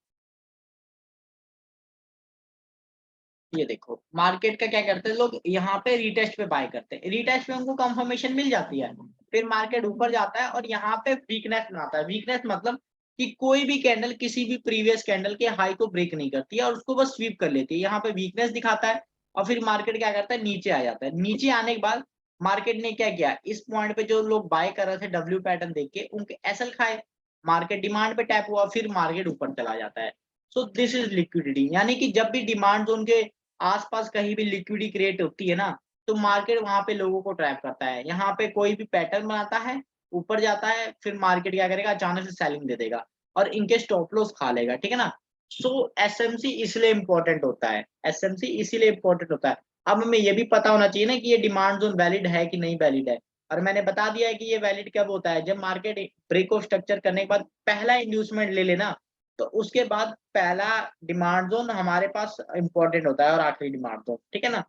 A: ये देखो मार्केट का क्या करते हैं लोग, यहाँ पे रीटेस्ट पे बाय करते हैं, रीटेस्ट पे उनको कंफर्मेशन मिल जाती है, फिर मार्केट ऊपर जाता है और यहाँ पे वीकनेस बनाता है। वीकनेस मतलब कि कोई भी कैंडल किसी भी प्रीवियस कैंडल के हाई को ब्रेक नहीं करती है और उसको बस स्वीप कर लेती है, यहाँ पे वीकनेस दिखाता है। और फिर मार्केट क्या करता है, नीचे आ जाता है। नीचे आने के बाद मार्केट ने क्या किया, इस पॉइंट पे जो लोग बाय कर रहे थे डब्ल्यू पैटर्न देख के, उनके एसएल खाए, मार्केट डिमांड पे टैप हुआ, फिर मार्केट ऊपर चला जाता है। सो दिस इज लिक्विडिटी, यानी कि जब भी डिमांड जोन के आसपास कहीं भी लिक्विडिटी क्रिएट होती है ना, तो मार्केट वहां पे लोगों को ट्रैप करता है। यहाँ पे कोई भी पैटर्न बनाता है, ऊपर जाता है, फिर मार्केट क्या करेगा, अचानक से सेलिंग दे देगा और इनके स्टॉप लॉस खा लेगा, ठीक है ना। सो एसएमसी इसलिए इंपॉर्टेंट होता है, एसएमसी इसीलिए इंपॉर्टेंट होता है। अब हमें ये भी पता होना चाहिए ना कि ये डिमांड जोन वैलिड है कि नहीं वैलिड है, और मैंने बता दिया है कि ये वैलिड कब होता है, जब मार्केट ब्रेक ऑफ स्ट्रक्चर करने के बाद पहला इंड्यूसमेंट ले लेना, तो उसके बाद पहला डिमांड जोन हमारे पास इंपॉर्टेंट होता है और आखिरी डिमांड जोन, ठीक है ना।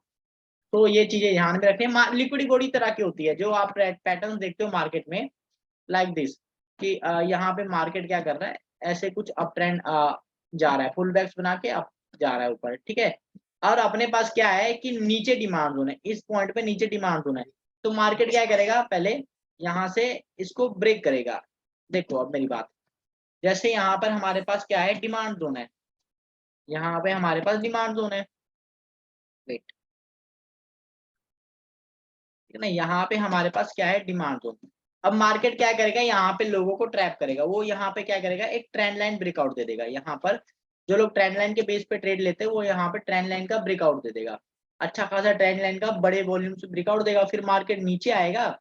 A: तो ये चीजें ध्यान में रखें। लिक्विडिटी बड़ी तरह की होती है, जो आप पैटर्न देखते हो मार्केट में, लाइक दिस, कि यहाँ पे मार्केट क्या कर रहा है, ऐसे कुछ अप ट्रेंड जा रहा है, फुल बैक्स बना के अप जा रहा है ऊपर, ठीक है। और अपने पास क्या है कि नीचे डिमांड जोन है, इस पॉइंट पे नीचे डिमांड जोन है, तो मार्केट क्या करेगा, पहले यहाँ से इसको ब्रेक करेगा। देखो अब मेरी बात, जैसे यहाँ पर हमारे पास क्या है, डिमांड जोन है, यहाँ पे हमारे पास डिमांड जोन है, वेट, ठीक है ना, यहाँ पे हमारे पास क्या है, डिमांड जोन। अब मार्केट क्या करेगा, यहाँ पे लोगों को ट्रैप करेगा, वो यहाँ पे क्या करेगा, एक ट्रेंड लाइन ब्रेकआउट दे देगा। यहाँ पर जो लोग ट्रेंड लाइन के बेस पे ट्रेड लेते हैं, वो यहाँ पे ट्रेंड लाइन का ब्रेकआउट दे देगा, अच्छा खासा ट्रेंड लाइन का बड़े वॉल्यूम से ब्रेकआउट देगा। फिर मार्केट नीचे आएगा,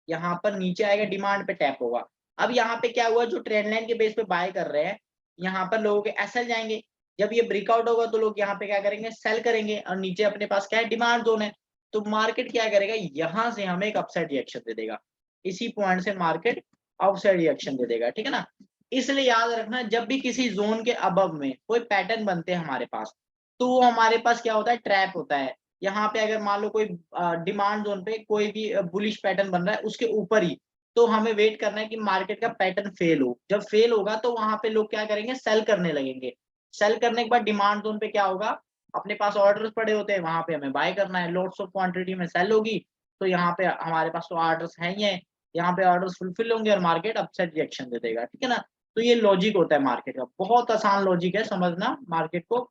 A: यहाँ पर नीचे आएगा, डिमांड पे टैप होगा। अब यहाँ पे क्या हुआ, जो ट्रेंड लाइन के बेस पे बाय कर रहे हैं, यहाँ पर लोगों के एसएल जाएंगे, जब ये ब्रेकआउट होगा तो लोग यहाँ पे क्या करेंगे, सेल करेंगे, और नीचे अपने पास क्या है, डिमांड जोन है, तो मार्केट क्या करेगा, यहाँ से हमें एक अपसाइड रिएक्शन दे देगा, इसी पॉइंट से मार्केट अपसाइड रिएक्शन दे देगा, ठीक है ना। इसलिए याद रखना, जब भी किसी जोन के अबव में कोई पैटर्न बनते हैं हमारे पास, तो वो हमारे पास क्या होता है, ट्रैप होता है। यहाँ पे अगर मान लो कोई डिमांड जोन पे कोई भी बुलिश पैटर्न बन रहा है उसके ऊपर ही, तो हमें वेट करना है कि मार्केट का पैटर्न फेल हो। जब फेल होगा तो वहां पे लोग क्या करेंगे, सेल करने लगेंगे। सेल करने के बाद डिमांड जोन पे क्या होगा, अपने पास ऑर्डर्स पड़े होते हैं, वहां पे हमें बाय करना है, लॉट्स ऑफ क्वांटिटी में सेल होगी, तो यहाँ पे हमारे पास तो ऑर्डर्स है ही है, यहाँ पे ऑर्डर्स फुलफिल होंगे और मार्केट अपसाइड रिएक्शन दे देगा, ठीक है ना। तो ये लॉजिक होता है मार्केट का, बहुत आसान लॉजिक है समझना मार्केट को,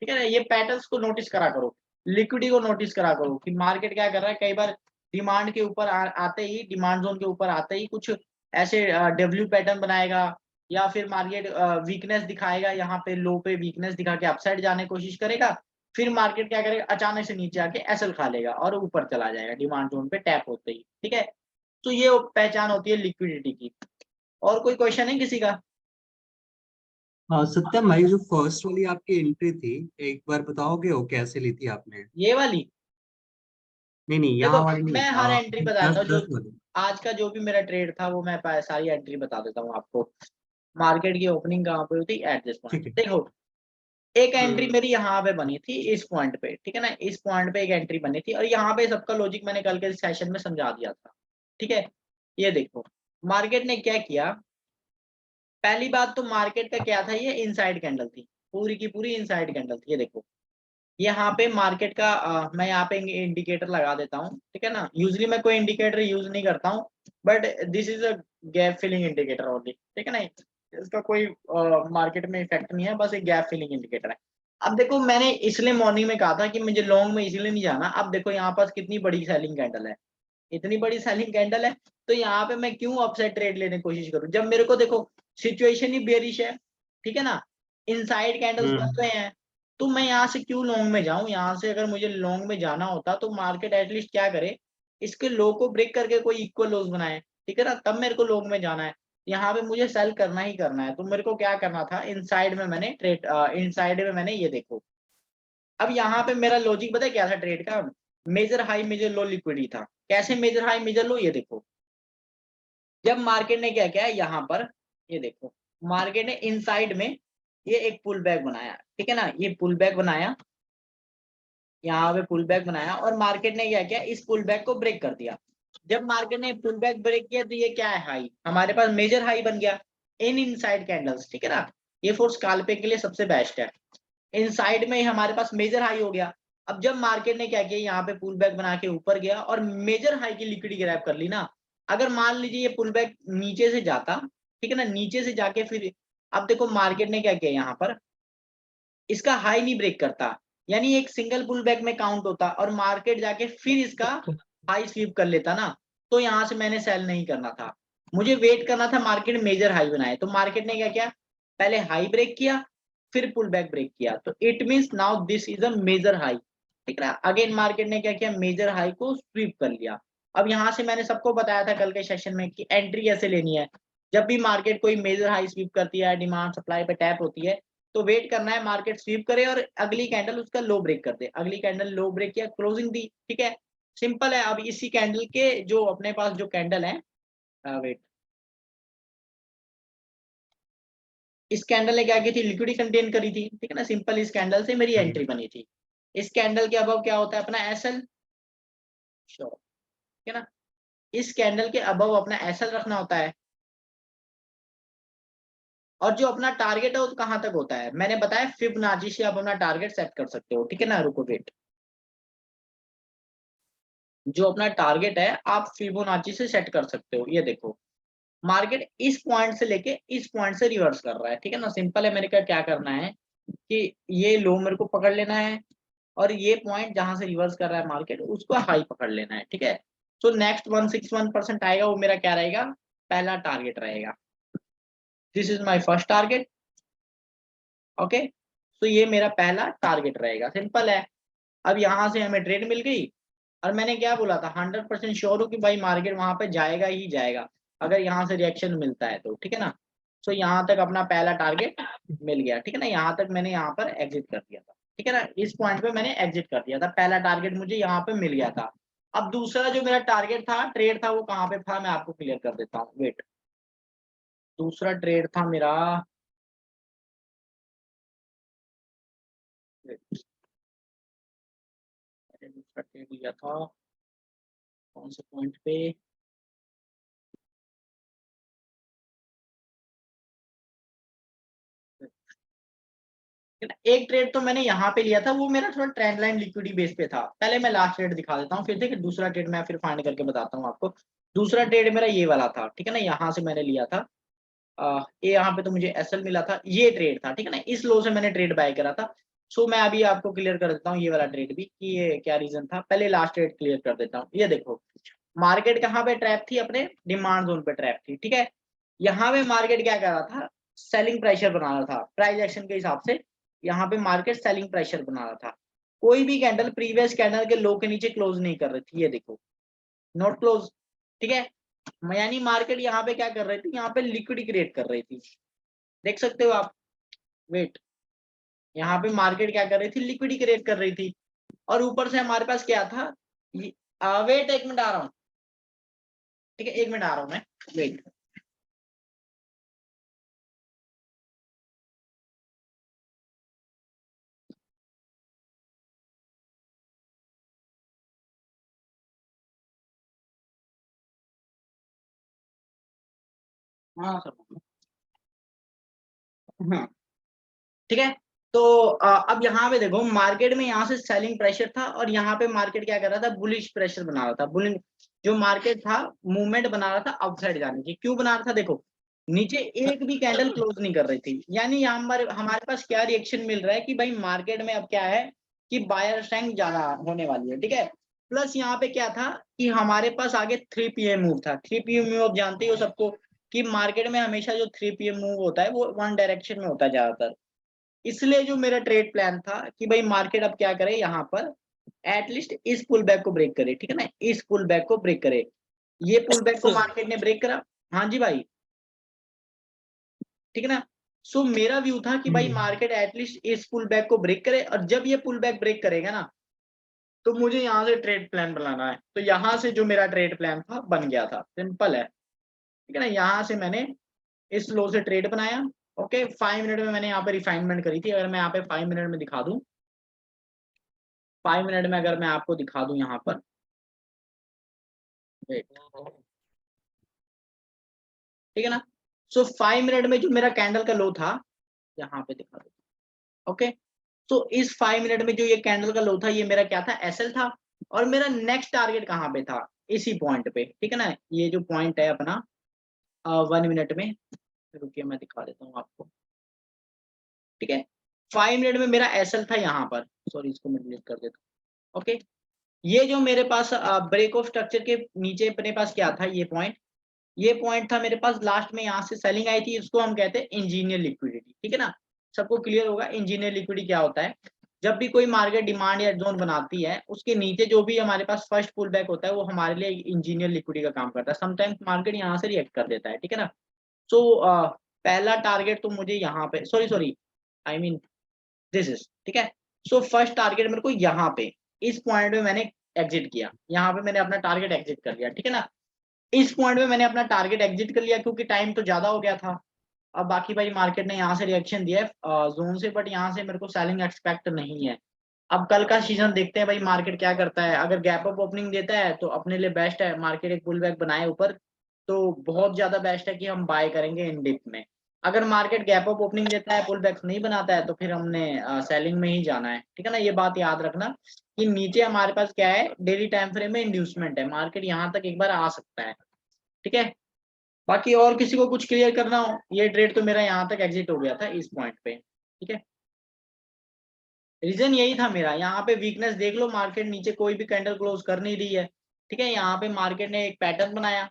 A: ठीक है ना। ये पैटर्न्स को नोटिस करा करो, लिक्विडिटी को नोटिस करा करो कि मार्केट क्या कर रहा है। कई बार डिमांड के ऊपर आते ही, डिमांड जोन के ऊपर आते ही कुछ ऐसे डब्ल्यू पैटर्न बनाएगा, या फिर मार्केट वीकनेस दिखाएगा, यहाँ पे लो पे वीकनेस दिखा के अपसाइड जाने की कोशिश करेगा, फिर मार्केट क्या करेगा, अचानक से नीचे आके एसएल खा लेगा और ऊपर चला जाएगा डिमांड जोन पे टैप होते ही, ठीक है। तो ये पहचान होती है लिक्विडिटी की। और कोई क्वेश्चन है किसी का?
D: हाँ सत्यम भाई, जो फर्स्ट वाली आपकी एंट्री थी, एक बार बताओगे वो कैसे ली थी आपने?
A: ये वाली
D: नहीं नहीं,
A: देखो,
D: यहाँ वाली नहीं,
A: मैं हर एंट्री बताता
D: 10
A: हूँ जो
D: 10 वाली।
A: आज का जो भी मेरा ट्रेड था वो मैं सारी एंट्री बता देता हूँ आपको। मार्केट की ओपनिंग कहाँ पे हुई थी, एट दिस पॉइंट।
D: ठीक है।
A: देखो, एक एंट्री
D: हम्म।
A: मेरी यहाँ पे बनी थी इस पॉइंट पे, ठीक है ना, इस पॉइंट पे एक एंट्री बनी थी और यहाँ पे सबका लॉजिक मैंने कल के सेशन में समझा दिया था, ठीक है। ये देखो मार्केट ने क्या किया। पहली बात तो मार्केट का क्या था, ये इनसाइड कैंडल थी, पूरी की पूरी इनसाइड कैंडल थी। ये देखो यहाँ पे मार्केट का मैं यहाँ पे इंडिकेटर लगा देता हूँ, ठीक है ना। यूजली मैं कोई इंडिकेटर यूज नहीं करता हूँ, but this is a gap filling indicator only, ठीक है ना। इसका कोई मार्केट में इफेक्ट नहीं है, बस एक गैप फिलिंग इंडिकेटर है। अब देखो मैंने इसलिए मॉर्निंग में कहा था कि मुझे लॉन्ग में इसलिए नहीं जाना। अब देखो यहाँ पास कितनी बड़ी सेलिंग कैंडल है, इतनी बड़ी सेलिंग कैंडल है, तो यहाँ पे मैं क्यों अपसाइड ट्रेड लेने की कोशिश करूं जब मेरे को देखो सिचुएशन ही बेरिश है, ठीक है ना। इनसाइड कैंडल्स बन रहे हैं, तो मैं यहाँ से क्यों लॉन्ग में जाऊं। यहाँ से अगर मुझे लॉन्ग में जाना होता तो मार्केट एटलीस्ट क्या करे, इसके लो को ब्रेक करके कोई इक्वल लोज बनाए, ठीक है ना, तब मेरे को लॉन्ग में जाना है। यहाँ पे मुझे सेल करना ही करना है, तो मेरे को क्या करना था, इनसाइड में मैंने ट्रेड, इनसाइड में मैंने ये देखो। अब यहाँ पे मेरा लॉजिक पता है क्या था ट्रेड का, मेजर हाई मेजर लो लिक्विडिटी था। कैसे मेजर हाई मेजर लो, ये देखो जब मार्केट ने क्या किया यहाँ पर, ये देखो मार्केट ने इनसाइड में ये एक पुल बैक बनाया, ठीक है ना, ये पुल बैक बनाया, यहाँ पे पुल बैक बनाया और मार्केट ने क्या किया, इस पुल बैक को ब्रेक कर दिया। जब मार्केट ने पुल बैक ब्रेक किया तो ये क्या है, हाई, हमारे पास मेजर हाई बन गया इन इनसाइड कैंडल्स, ठीक है ना। ये फोर्स स्कैल्पिंग के लिए सबसे बेस्ट है। इनसाइड में हमारे पास मेजर हाई हो गया। अब जब मार्केट ने क्या किया, यहाँ पे पुल बैक बना के ऊपर गया और मेजर हाई की लिक्विडिटी ग्रैब कर ली ना। अगर मान लीजिए ये पुल बैक नीचे से जाता, ठीक है ना, नीचे से जाके फिर, अब देखो मार्केट ने क्या किया, यहाँ पर इसका हाई नहीं ब्रेक करता, यानी एक सिंगल पुल बैक में काउंट होता और मार्केट जाके फिर इसका हाई स्वीप कर लेता ना, तो यहाँ से मैंने सेल नहीं करना था। मुझे वेट करना था मार्केट मेजर हाई बनाए। तो मार्केट ने क्या किया, पहले हाई ब्रेक किया फिर पुल बैक ब्रेक किया, तो it means now this is a major high, ठीक है। अगेन मार्केट ने क्या किया, मेजर हाई को स्वीप कर लिया। अब यहाँ से मैंने सबको बताया था कल के सेशन में कि एंट्री कैसे लेनी है। जब भी मार्केट कोई मेजर हाई स्वीप करती है, डिमांड सप्लाई पे टैप होती है, तो वेट करना है मार्केट स्वीप करे और अगली कैंडल उसका लो ब्रेक कर दे। अगली कैंडल लो ब्रेक किया, क्लोजिंग दी, ठीक है, सिंपल है। अब इसी कैंडल के जो अपने पास जो कैंडल है, वेट, इस कैंडल ने क्या की थी, लिक्विडिटी कंटेन करी थी, ठीक है ना, सिंपल इस कैंडल से मेरी एंट्री बनी थी। इस कैंडल के अबव क्या होता है अपना एसएल, श्योर, ठीक है ना, इस कैंडल के अबव अपना एसएल रखना होता है। और जो अपना टारगेट है वो कहां तक होता है, मैंने बताया फिबोनाची से आप अपना टारगेट सेट कर सकते हो, ठीक है ना। रुको वेट, जो अपना टारगेट है आप फिबोनाची से सेट कर सकते हो। ये देखो मार्केट इस पॉइंट से लेके इस पॉइंट से रिवर्स कर रहा है, ठीक है ना। सिंपल है, मेरे को क्या करना है कि ये लो मेरे को पकड़ लेना है और ये पॉइंट जहां से रिवर्स कर रहा है मार्केट उसको हाई पकड़ लेना है, ठीक है। सो नेक्स्ट 161% आएगा, वो मेरा क्या रहेगा, पहला टारगेट रहेगा। This is my first target, okay. तो ये मेरा पहला टारगेट रहेगा, सिंपल है। अब यहाँ से हमें ट्रेड मिल गई और मैंने क्या बोला था, 100% श्योर हूँ कि भाई मार्केट वहां पे जाएगा ही जाएगा अगर यहाँ से रिएक्शन मिलता है तो, ठीक है ना। सो यहाँ तक अपना पहला टारगेट मिल गया, ठीक है ना। यहाँ तक मैंने यहाँ पर एग्जिट कर दिया था, ठीक है ना, इस पॉइंट पे मैंने एग्जिट कर दिया था, पहला टारगेट मुझे यहाँ पे मिल गया था। अब दूसरा जो मेरा टारगेट था, ट्रेड था, वो कहाँ पे था मैं आपको क्लियर कर देता हूँ, वेट। दूसरा ट्रेड था मेरा, wait, मैंने दूसरा ट्रेड लिया था कौन से पॉइंट पे, एक ट्रेड तो मैंने यहाँ पे लिया था, वो मेरा थोड़ा ट्रेंड लाइन लिक्विडिटी बेस पे था। पहले मैं लास्ट ट्रेड दिखा देता हूँ, फिर देखिए दूसरा ट्रेड मैं फिर फाइंड करके बताता हूँ आपको। दूसरा ट्रेड मेरा ये वाला था, ठीक है ना, यहाँ से मैंने लिया था। ये यहाँ पे तो मुझे एसएल मिला था, ये ट्रेड था, ठीक है ना, इस लो से मैंने ट्रेड बाय करा था। सो मैं अभी आपको क्लियर कर देता हूँ ये वाला ट्रेड भी कि ये क्या रीजन था। पहले लास्ट ट्रेड क्लियर कर देता हूँ। ये देखो मार्केट कहाँ पे ट्रैप थी, अपने डिमांड जोन पे ट्रैप थी, ठीक है। यहाँ पे मार्केट क्या कर रहा था, सेलिंग प्रेशर बना रहा था प्राइस एक्शन के हिसाब से। यहाँ पे मार्केट सेलिंग प्रेशर बना रहा था। कोई भी कैंडल प्रीवियस कैंडल के लो के नीचे क्लोज नहीं कर रही थी, ये देखो नॉट क्लोज, ठीक है। यानी मार्केट यहाँ पे क्या कर रही थी, यहाँ पे लिक्विडिटी क्रिएट कर रही थी, देख सकते हो आप। वेट, यहाँ पे मार्केट क्या कर रही थी, लिक्विडिटी क्रिएट कर रही थी, और ऊपर से हमारे पास क्या था, वेट एक मिनट आ रहा हूँ, ठीक है, 1 मिनट आ रहा हूँ मैं, वेट। हाँ सर, हाँ ठीक है। तो अब यहाँ पे देखो, मार्केट में यहाँ से सेलिंग प्रेशर था, और यहाँ पे मार्केट क्या कर रहा था, बुलिश प्रेशर बना रहा था, बुलिंग जो मार्केट था मूवमेंट बना रहा था अपसाइड जाने की। क्यों बना रहा था, देखो नीचे एक भी कैंडल क्लोज नहीं कर रही थी, यानी यहाँ हमारे पास क्या रिएक्शन मिल रहा है कि भाई मार्केट में अब क्या है कि बायर स्ट्रेंथ ज्यादा होने वाली है, ठीक है। प्लस यहाँ पे क्या था कि हमारे पास आगे 3 PM मूव था। 3 PM मूव आप जानते हो सबको कि मार्केट में हमेशा जो 3 PM मूव होता है वो वन डायरेक्शन में होता है ज्यादातर। इसलिए जो मेरा ट्रेड प्लान था कि भाई मार्केट अब क्या करे, यहाँ पर एटलीस्ट इस पुल बैक को ब्रेक करे, ठीक है ना, इस पुल बैक को ब्रेक करे। ये पुल बैक को मार्केट ने ब्रेक करा, हाँ जी भाई, ठीक है ना। सो मेरा व्यू था कि भाई मार्केट एटलीस्ट इस पुल बैक को ब्रेक करे, और जब ये पुल बैक ब्रेक करेगा ना, तो मुझे यहाँ से ट्रेड प्लान बनाना है। तो यहाँ से जो मेरा ट्रेड प्लान था बन गया था, सिंपल है, ठीक है ना। यहाँ से मैंने इस लो से ट्रेड बनाया, ओके। 5 मिनट में मैंने यहाँ पे रिफाइनमेंट करी थी। अगर मैं यहाँ पे 5 मिनट में दिखा दूं, 5 मिनट में अगर मैं आपको दिखा दूं यहाँ पर, ठीक है ना। सो 5 मिनट में जो मेरा कैंडल का लो था, यहाँ पे दिखा दो, ओके। तो इस 5 मिनट में जो ये कैंडल का लो था, ये मेरा क्या था, एसएल था। और मेरा नेक्स्ट टारगेट कहाँ पे था, इसी पॉइंट पे, ठीक है ना। ये जो पॉइंट है अपना 1 मिनट में, रुकिए मैं दिखा देता हूँ आपको, ठीक है। 5 मिनट में मेरा एसएल था यहाँ पर, सॉरी इसको मैं डिलीट कर देता हूँ, ओके। ये जो मेरे पास ब्रेक ऑफ स्ट्रक्चर के नीचे अपने पास क्या था, ये पॉइंट था मेरे पास लास्ट में, यहाँ से सेलिंग आई थी, इसको हम कहते हैं इंजीनियर लिक्विडिटी, ठीक है ना। सबको क्लियर होगा इंजीनियर लिक्विडिटी क्या होता है। जब भी कोई मार्केट डिमांड या जोन बनाती है, उसके नीचे जो भी हमारे पास फर्स्ट पुल बैक होता है, वो हमारे लिए इंजीनियर लिक्विडिटी का काम करता है। समटाइम्स मार्केट यहाँ से रिएक्ट कर देता है, ठीक है ना। सो पहला टारगेट तो मुझे यहाँ पे, sorry I mean this is, ठीक है। सो फर्स्ट टारगेट मेरे को यहाँ पे, इस पॉइंट में मैंने एग्जिट किया, यहाँ पे मैंने अपना टारगेट एग्जिट कर लिया, ठीक है ना। इस पॉइंट में मैंने अपना टारगेट एग्जिट कर लिया, क्योंकि टाइम तो ज्यादा हो गया था। अब बाकी भाई मार्केट ने यहाँ से रिएक्शन दिया है जोन से, बट यहाँ से मेरे को सेलिंग एक्सपेक्ट नहीं है। अब कल का सीजन देखते हैं भाई मार्केट क्या करता है। अगर गैप अप ओपनिंग देता है तो अपने लिए बेस्ट है, मार्केट एक पुल बैक बनाए ऊपर, तो बहुत ज्यादा बेस्ट है कि हम बाय करेंगे इन डिप में। अगर मार्केट गैप अप ओपनिंग देता है, पुल बैक नहीं बनाता है, तो फिर हमने सेलिंग में ही जाना है, ठीक है ना। ये बात याद रखना कि नीचे हमारे पास क्या है, डेली टाइम फ्रेम में इंड्यूसमेंट है, मार्केट यहाँ तक एक बार आ सकता है, ठीक है। बाकी और किसी को कुछ क्लियर करना हो, ये ट्रेड तो मेरा यहाँ तक एग्जिट हो गया था इस पॉइंट पे, ठीक है। रीजन यही था मेरा, यहाँ पे वीकनेस देख लो, मार्केट नीचे कोई भी कैंडल क्लोज कर नहीं रही है, ठीक है। यहाँ पे मार्केट ने एक पैटर्न बनाया,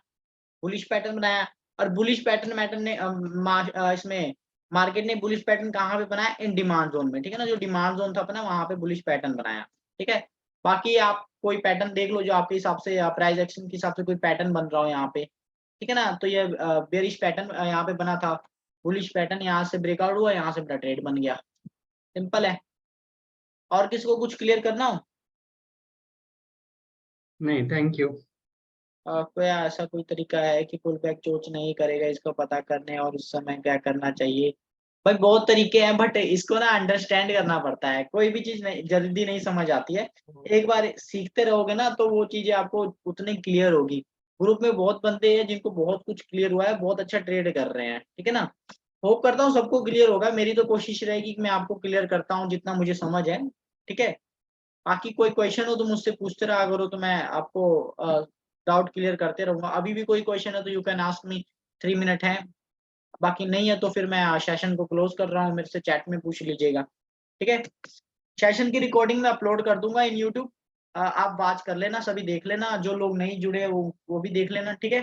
A: बुलिश पैटर्न बनाया, और बुलिश पैटर्न ने इसमें मार्केट ने बुलिश पैटर्न कहाँ पे बनाया, इन डिमांड जोन में, ठीक है ना। जो डिमांड जोन था अपना, वहां पे बुलिश पैटर्न बनाया, ठीक है। बाकी आप कोई पैटर्न देख लो जो आपके हिसाब से प्राइस एक्शन के हिसाब से कोई पैटर्न बन रहा हो यहाँ पे, ठीक है ना। तो ये बेरिश पैटर्न यहाँ पे बना था, बुलिश पैटर्न यहाँ से ब्रेकआउट हुआ, यहाँ से मेरा ट्रेड बन गया, सिंपल है। और किसी को कुछ क्लियर करना हो?
D: नहीं, थैंक यू।
A: कोई ऐसा कोई तरीका है कि पुल बैक चोच नहीं करेगा, इसको पता करने और उस समय क्या करना चाहिए? भाई बहुत तरीके हैं, बट इसको ना अंडरस्टैंड करना पड़ता है, कोई भी चीज नहीं जल्दी नहीं समझ आती है। एक बार सीखते रहोगे ना, तो वो चीजें आपको उतनी क्लियर होगी। ग्रुप में बहुत बंदे हैं जिनको बहुत कुछ क्लियर हुआ है, बहुत अच्छा ट्रेड कर रहे हैं, ठीक है ना। होप करता हूँ सबको क्लियर होगा। मेरी तो कोशिश रहेगी कि मैं आपको क्लियर करता हूँ जितना मुझे समझ है, ठीक है। बाकी कोई क्वेश्चन हो तो मुझसे पूछते रहा करो, तो मैं आपको डाउट क्लियर करते रहूंगा। अभी भी कोई क्वेश्चन है तो you can ask me, 3 minute है। बाकी नहीं है तो फिर मैं सेशन को क्लोज कर रहा हूँ, मेरे से चैट में पूछ लीजिएगा, ठीक है। सेशन की रिकॉर्डिंग मैं अपलोड कर दूंगा इन यूट्यूब, आप बात कर लेना, सभी देख लेना, जो लोग नहीं जुड़े वो भी देख लेना, ठीक है।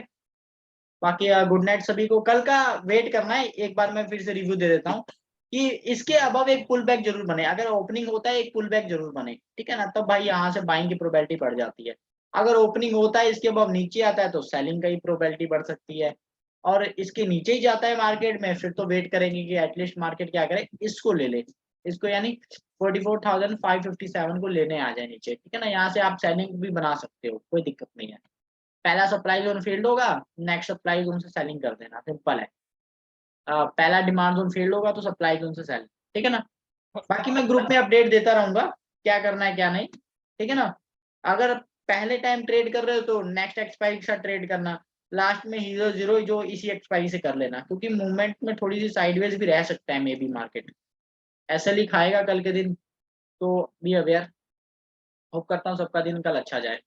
A: बाकी गुड नाइट सभी को। कल का वेट करना है, एक बार मैं फिर से रिव्यू दे देता हूँ कि इसके अबव एक पुल बैक जरूर बने। अगर ओपनिंग होता है एक पुल बैक जरूर बने, ठीक है ना, तब भाई यहाँ से बाइंग की प्रोबेबिलिटी बढ़ जाती है। अगर ओपनिंग होता है इसके अबव नीचे आता है, तो सेलिंग का ही प्रोबेबिलिटी बढ़ सकती है। और इसके नीचे ही जाता है मार्केट में, फिर तो वेट करेंगे कि एटलीस्ट मार्केट क्या करे, इसको ले ले, इसको यानी 44,557 को लेने आ जाए नीचे, ठीक है ना। यहाँ से आप सेलिंग भी बना सकते हो, कोई दिक्कत नहीं है। पहला सप्लाई जोन फील्ड होगा, नेक्स्ट सप्लाई जोन से सेलिंग कर देना, सिंपल है। पहला डिमांड जोन फील्ड होगा तो सप्लाई जोन से सेलिंग, ठीक है ना। बाकी मैं ग्रुप में अपडेट देता रहूंगा क्या करना है क्या नहीं, ठीक है ना। अगर पहले टाइम ट्रेड कर रहे हो तो नेक्स्ट एक्सपायरी के साथ ट्रेड करना, लास्ट में हीरो जीरो जो इसी एक्सपायरी से कर लेना, क्योंकि मूवमेंट में थोड़ी सी साइडवेज भी रह सकता है मे बी मार्केट, ऐसे ही खाएगा कल के दिन, तो बी अवेयर। होप करता हूँ सबका दिन कल अच्छा जाए।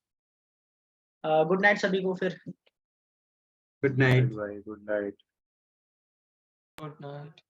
A: गुड नाइट सभी को फिर।
D: Good night.
B: भाई गुड नाइट।
E: Good night.